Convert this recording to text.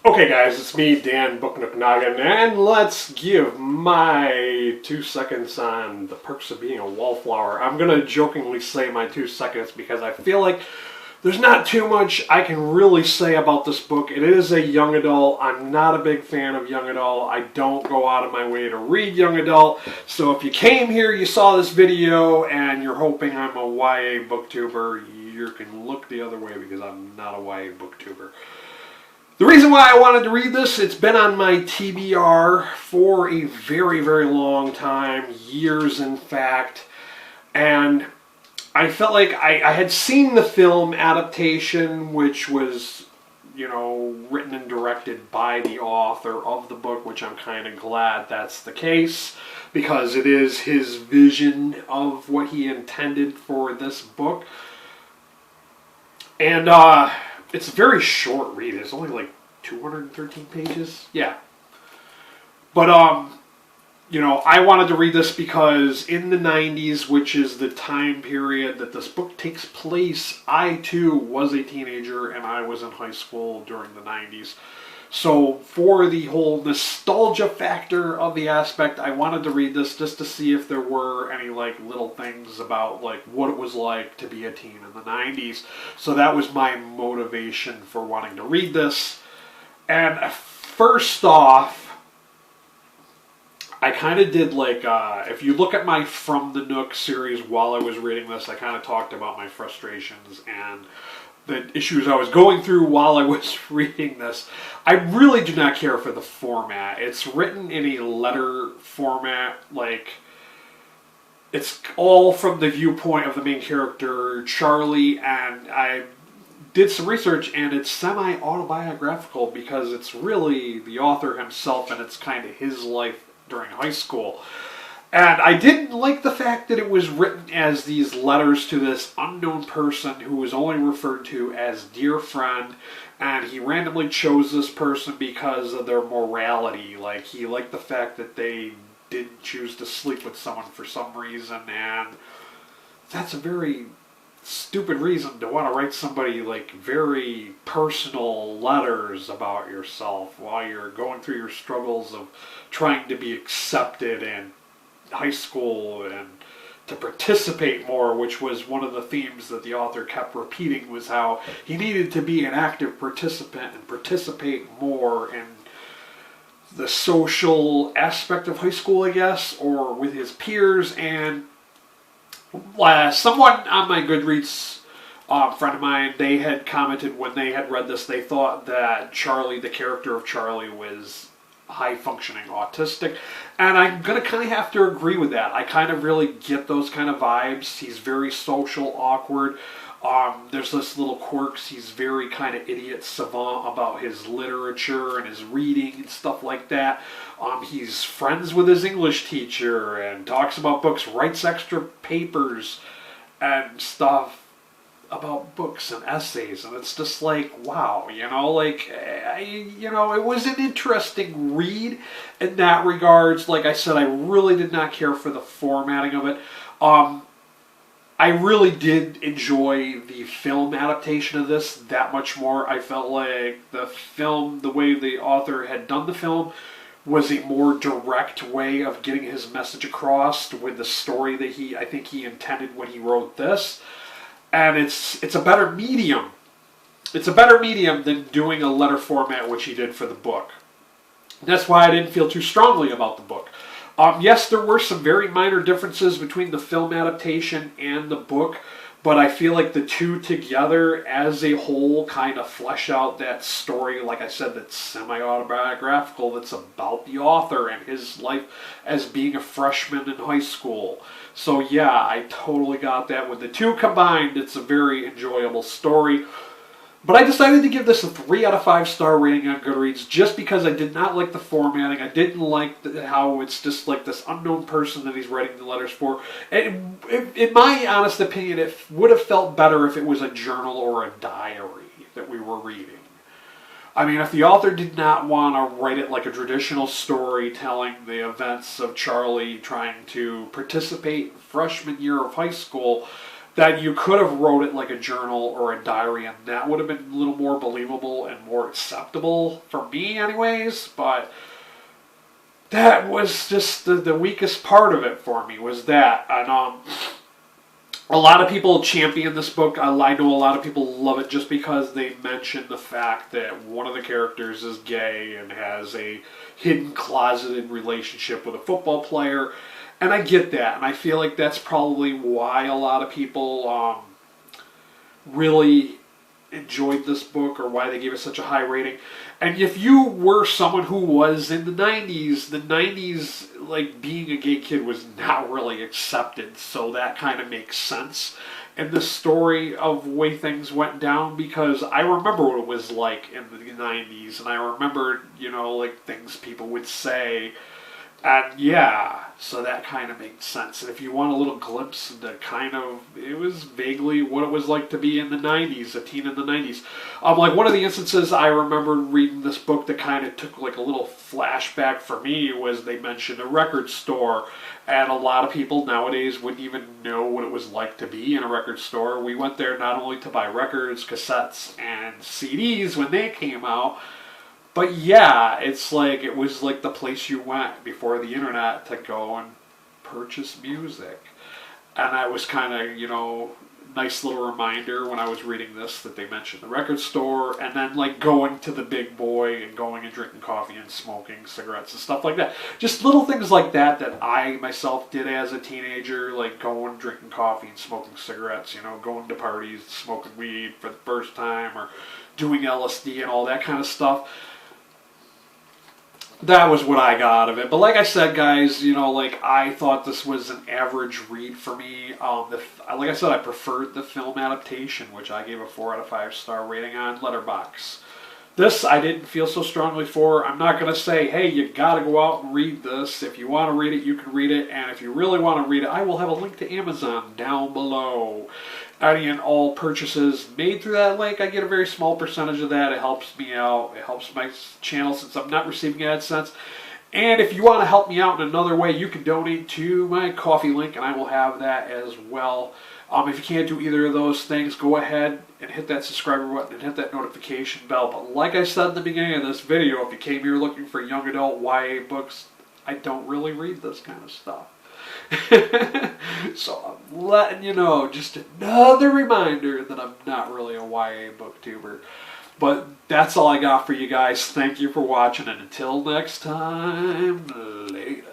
Okay guys, it's me, Dan Book Nook Noggin, and let's give my 2 seconds on the perks of being a wallflower. I'm going to jokingly say my 2 seconds because I feel like there's not too much I can really say about this book. It is a young adult. I'm not a big fan of young adult. I don't go out of my way to read young adult. So if you came here, you saw this video, and you're hoping I'm a YA booktuber, you can look the other way because I'm not a YA booktuber. The reason why I wanted to read this, it's been on my TBR for a very, very long time, years in fact, and I felt like I had seen the film adaptation, which was, written and directed by the author of the book, which I'm kind of glad that's the case, because it is his vision of what he intended for this book. And, it's a very short read. It's only like 213 pages. Yeah. But, I wanted to read this because in the 90s, which is the time period that this book takes place, I too was a teenager and I was in high school during the 90s. So for the whole nostalgia factor of the aspect, I wanted to read this just to see if there were any little things about what it was like to be a teen in the 90s. So that was my motivation for wanting to read this. And first off, I kind of did if you look at my From the Nook series while I was reading this, I kind of talked about my frustrations and the issues I was going through while I was reading this. I really do not care for the format. It's written in a letter format, it's all from the viewpoint of the main character, Charlie, and I did some research, and it's semi-autobiographical because it's really the author himself, and it's kind of his life during high school. And I didn't like the fact that it was written as these letters to this unknown person who was only referred to as dear friend, and he randomly chose this person because of their morality. He liked the fact that they didn't choose to sleep with someone for some reason, and that's a very stupid reason to want to write somebody very personal letters about yourself while you're going through your struggles of trying to be accepted and high school and to participate more, which was one of the themes that the author kept repeating, was how he needed to be an active participant and participate more in the social aspect of high school, I guess, or with his peers. And someone on my Goodreads, friend of mine, they had commented when they had read this, they thought that Charlie, the character of Charlie, was high-functioning autistic, and I'm going to kind of have to agree with that. I kind of really get those kind of vibes. He's very social, awkward. There's this little quirks. He's very kind of idiot savant about his literature and his reading and stuff like that. He's friends with his English teacher and talks about books, writes extra papers and stuff about books and essays, and it's just wow, it was an interesting read in that regards. Like I said, I really did not care for the formatting of it. I really did enjoy the film adaptation of this that much more. I felt like the film, the way the author had done the film, was a more direct way of getting his message across with the story that I think he intended when he wrote this. And it's a better medium. It's a better medium than doing a letter format, which he did for the book. That's why I didn't feel too strongly about the book. Yes, there were some very minor differences between the film adaptation and the book, but I feel like the two together as a whole kind of flesh out that story, like I said, that's semi-autobiographical, that's about the author and his life as being a freshman in high school. So yeah, I totally got that. With the two combined, it's a very enjoyable story. But I decided to give this a 3 out of 5 star rating on Goodreads just because I did not like the formatting. I didn't like how it's just this unknown person that he's writing the letters for. And in my honest opinion, it would have felt better if it was a journal or a diary that we were reading. I mean, if the author did not want to write it like a traditional story telling the events of Charlie trying to participate freshman year of high school, that you could have wrote it like a journal or a diary, and that would have been a little more believable and more acceptable for me anyways. But that was just the weakest part of it for me, was that. And a lot of people champion this book. I know a lot of people love it just because they mention the fact that one of the characters is gay and has a hidden closeted relationship with a football player. And I get that, and I feel like that's probably why a lot of people really enjoyed this book, or why they gave it such a high rating. And if you were someone who was in the 90s, like, being a gay kid was not really accepted, so that kind of makes sense in the story of the way things went down, because I remember what it was like in the 90s, and I remember, like, things people would say. And yeah, so that kind of makes sense. And if you want a little glimpse into it was vaguely what it was like to be in the 90s, a teen in the 90s. Like, one of the instances I remember reading this book that kind of took like a little flashback for me was they mentioned a record store. And a lot of people nowadays wouldn't even know what it was like to be in a record store. We went there not only to buy records, cassettes, and CDs when they came out, but yeah, it was like the place you went before the internet to go and purchase music. And that was kind of, nice little reminder when I was reading this that they mentioned the record store, and then like going to the big boy and going and drinking coffee and smoking cigarettes and stuff like that. Just little things like that I myself did as a teenager, like going, drinking coffee and smoking cigarettes, going to parties, smoking weed for the first time, or doing LSD and all that kind of stuff. That was what I got out of it. But like I said, guys, I thought this was an average read for me. Like I said, I preferred the film adaptation, which I gave a 4 out of 5 star rating on Letterboxd. This I didn't feel so strongly for. I'm not going to say, hey, you got to go out and read this. If you want to read it, you can read it. And if you really want to read it, I will have a link to Amazon down below. Any and all purchases made through that link, I get a very small percentage of that. It helps me out. It helps my channel since I'm not receiving AdSense. And if you want to help me out in another way, you can donate to my Ko-fi link, and I will have that as well. If you can't do either of those things, go ahead and hit that subscriber button and hit that notification bell. But like I said in the beginning of this video, if you came here looking for young adult YA books, I don't really read this kind of stuff. So I'm letting you know, just another reminder that I'm not really a YA booktuber. But that's all I got for you guys. Thank you for watching, and until next time, later.